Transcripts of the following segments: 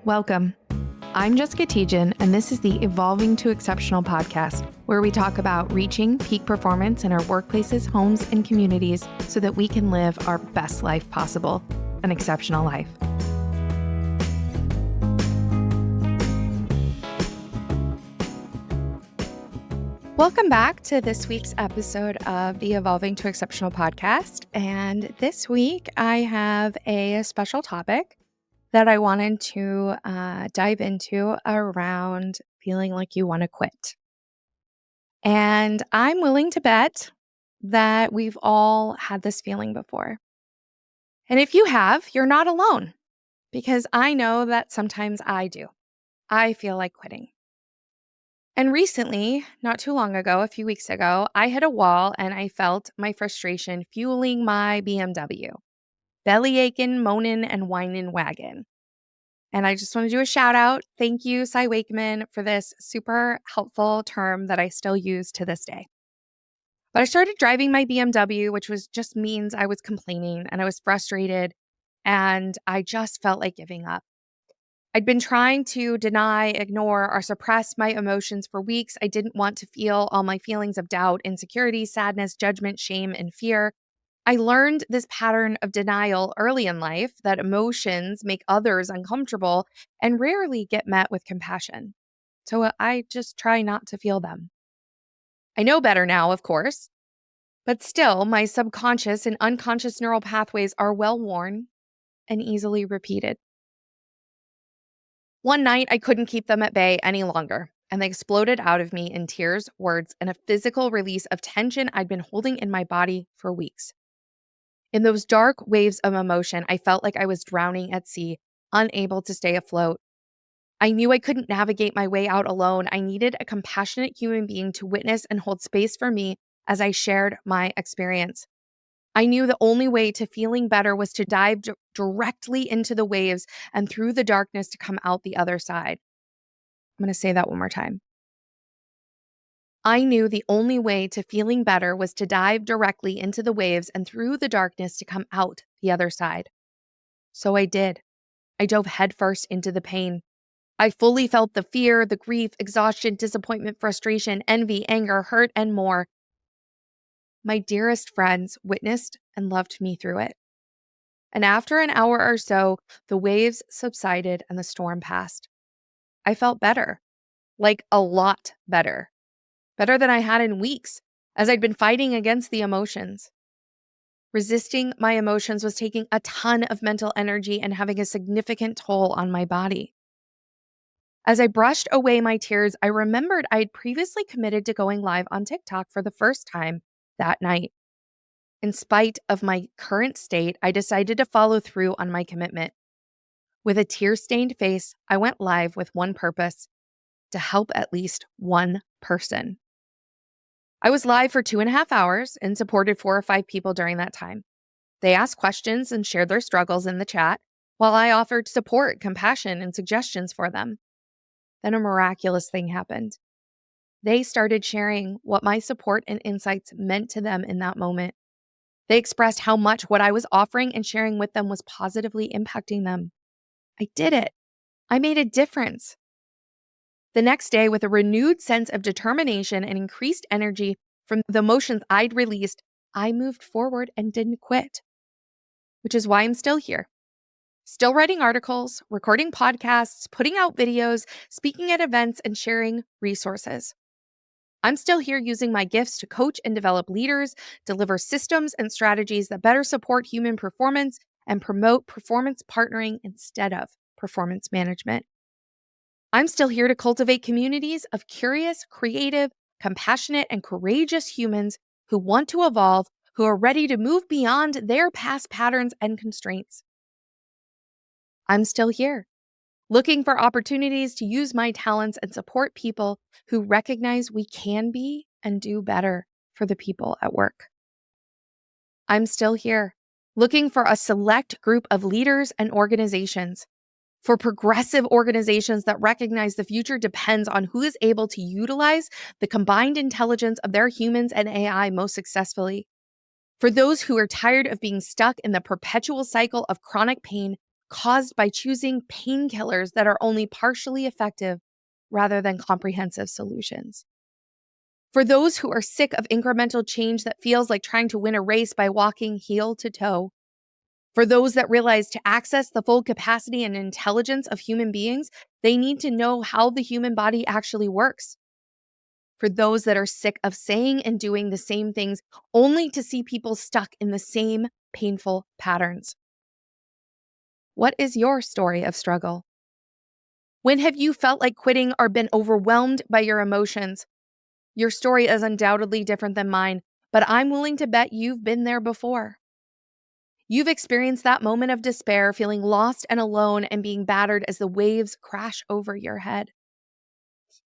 Welcome. I'm Jessica Tejan, and this is the Evolving to Exceptional podcast, where we talk about reaching peak performance in our workplaces, homes, and communities so that we can live our best life possible, an exceptional life. Welcome back to this week's episode of the Evolving to Exceptional podcast. And this week I have a special topic that I wanted to dive into around feeling like you want to quit. And I'm willing to bet that we've all had this feeling before. And if you have, you're not alone, because I know that sometimes I do. I feel like quitting. And recently, not too long ago, a few weeks ago, I hit a wall and I felt my frustration fueling my BMW. Belly aching, moaning, and whining wagon. And I just want to do a shout out. Thank you, Cy Wakeman, for this super helpful term that I still use to this day. But I started driving my BMW, which just means I was complaining and I was frustrated and I just felt like giving up. I'd been trying to deny, ignore, or suppress my emotions for weeks. I didn't want to feel all my feelings of doubt, insecurity, sadness, judgment, shame, and fear. I learned this pattern of denial early in life, that emotions make others uncomfortable and rarely get met with compassion. So I just try not to feel them. I know better now, of course, but still, my subconscious and unconscious neural pathways are well worn and easily repeated. One night, I couldn't keep them at bay any longer, and they exploded out of me in tears, words, and a physical release of tension I'd been holding in my body for weeks. In those dark waves of emotion, I felt like I was drowning at sea, unable to stay afloat. I knew I couldn't navigate my way out alone. I needed a compassionate human being to witness and hold space for me as I shared my experience. I knew the only way to feeling better was to dive directly into the waves and through the darkness to come out the other side. I'm going to say that one more time. I knew the only way to feeling better was to dive directly into the waves and through the darkness to come out the other side. So I did. I dove headfirst into the pain. I fully felt the fear, the grief, exhaustion, disappointment, frustration, envy, anger, hurt, and more. My dearest friends witnessed and loved me through it. And after an hour or so, the waves subsided and the storm passed. I felt better, like a lot better. Better than I had in weeks, as I'd been fighting against the emotions. Resisting my emotions was taking a ton of mental energy and having a significant toll on my body. As I brushed away my tears, I remembered I had previously committed to going live on TikTok for the first time that night. In spite of my current state, I decided to follow through on my commitment. With a tear-stained face, I went live with one purpose: to help at least one person. I was live for 2.5 hours and supported 4 or 5 people during that time. They asked questions and shared their struggles in the chat, while I offered support, compassion, and suggestions for them. Then a miraculous thing happened. They started sharing what my support and insights meant to them in that moment. They expressed how much what I was offering and sharing with them was positively impacting them. I did it. I made a difference. The next day, with a renewed sense of determination and increased energy from the emotions I'd released, I moved forward and didn't quit. Which is why I'm still here. Still writing articles, recording podcasts, putting out videos, speaking at events, and sharing resources. I'm still here using my gifts to coach and develop leaders, deliver systems and strategies that better support human performance, and promote performance partnering instead of performance management. I'm still here to cultivate communities of curious, creative, compassionate, and courageous humans who want to evolve, who are ready to move beyond their past patterns and constraints. I'm still here, looking for opportunities to use my talents and support people who recognize we can be and do better for the people at work. I'm still here, looking for a select group of leaders and organizations, for progressive organizations that recognize the future depends on who is able to utilize the combined intelligence of their humans and AI most successfully. For those who are tired of being stuck in the perpetual cycle of chronic pain, caused by choosing painkillers that are only partially effective rather than comprehensive solutions. For those who are sick of incremental change that feels like trying to win a race by walking heel to toe. For those that realize to access the full capacity and intelligence of human beings, they need to know how the human body actually works. For those that are sick of saying and doing the same things only to see people stuck in the same painful patterns. What is your story of struggle? When have you felt like quitting or been overwhelmed by your emotions? Your story is undoubtedly different than mine, but I'm willing to bet you've been there before. You've experienced that moment of despair, feeling lost and alone and being battered as the waves crash over your head.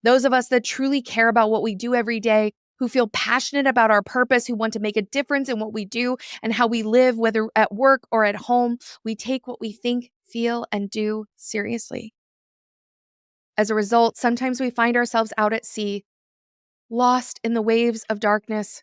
Those of us that truly care about what we do every day, who feel passionate about our purpose, who want to make a difference in what we do and how we live, whether at work or at home, we take what we think, feel, and do seriously. As a result, sometimes we find ourselves out at sea, lost in the waves of darkness.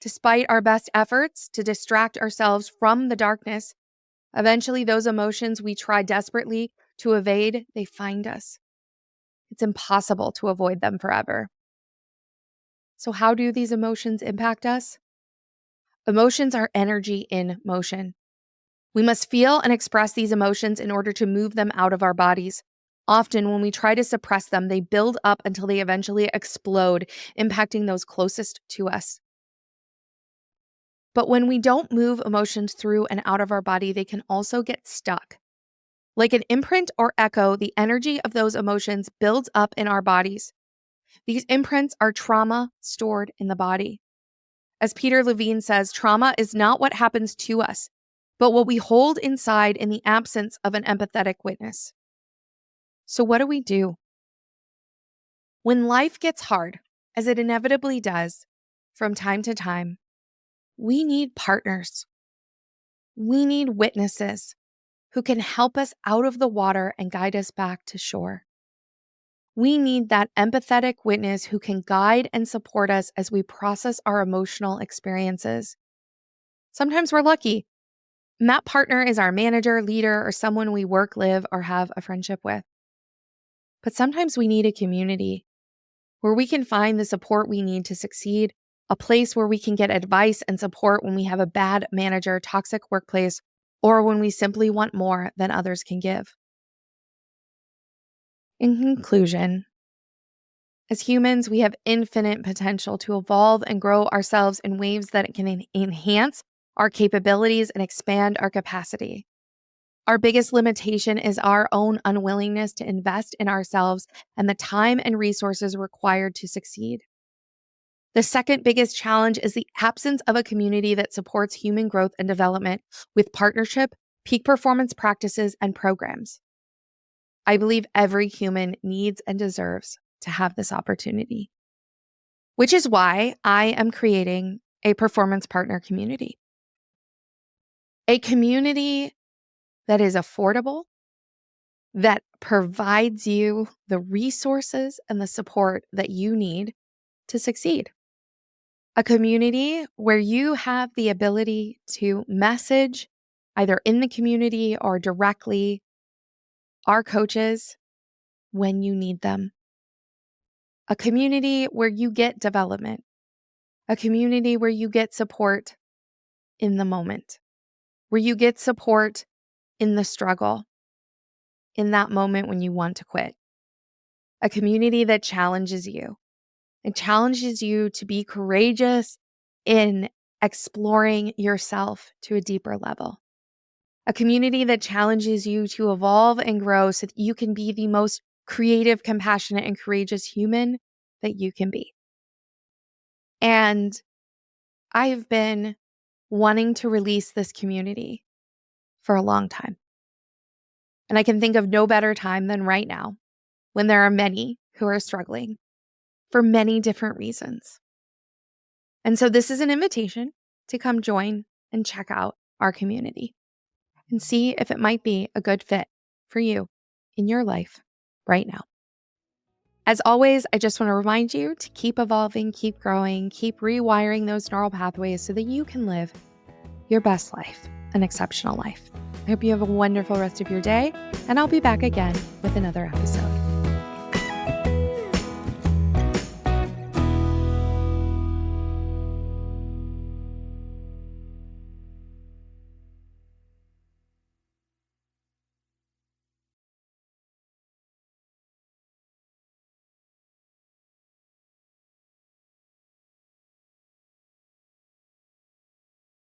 Despite our best efforts to distract ourselves from the darkness, eventually those emotions we try desperately to evade, they find us. It's impossible to avoid them forever. So how do these emotions impact us? Emotions are energy in motion. We must feel and express these emotions in order to move them out of our bodies. Often, when we try to suppress them, they build up until they eventually explode, impacting those closest to us. But when we don't move emotions through and out of our body, they can also get stuck. Like an imprint or echo, the energy of those emotions builds up in our bodies. These imprints are trauma stored in the body. As Peter Levine says, trauma is not what happens to us, but what we hold inside in the absence of an empathetic witness. So what do we do? When life gets hard, as it inevitably does, from time to time, we need partners. We need witnesses who can help us out of the water and guide us back to shore. We need that empathetic witness who can guide and support us as we process our emotional experiences. Sometimes we're lucky, and that partner is our manager, leader, or someone we work, live, or have a friendship with. But sometimes we need a community where we can find the support we need to succeed, a place where we can get advice and support when we have a bad manager, toxic workplace, or when we simply want more than others can give. In conclusion, as humans, we have infinite potential to evolve and grow ourselves in ways that can enhance our capabilities and expand our capacity. Our biggest limitation is our own unwillingness to invest in ourselves and the time and resources required to succeed. The second biggest challenge is the absence of a community that supports human growth and development with partnership, peak performance practices, and programs. I believe every human needs and deserves to have this opportunity, which is why I am creating a performance partner community. A community that is affordable, that provides you the resources and the support that you need to succeed. A community where you have the ability to message either in the community or directly our coaches when you need them. A community where you get development. A community where you get support in the moment, where you get support in the struggle, in that moment when you want to quit. A community that challenges you. It challenges you to be courageous in exploring yourself to a deeper level. A community that challenges you to evolve and grow so that you can be the most creative, compassionate, and courageous human that you can be. And I've been wanting to release this community for a long time. And I can think of no better time than right now, when there are many who are struggling for many different reasons. And so this is an invitation to come join and check out our community and see if it might be a good fit for you in your life right now. As always, I just want to remind you to keep evolving, keep growing, keep rewiring those neural pathways so that you can live your best life, an exceptional life. I hope you have a wonderful rest of your day, and I'll be back again with another episode.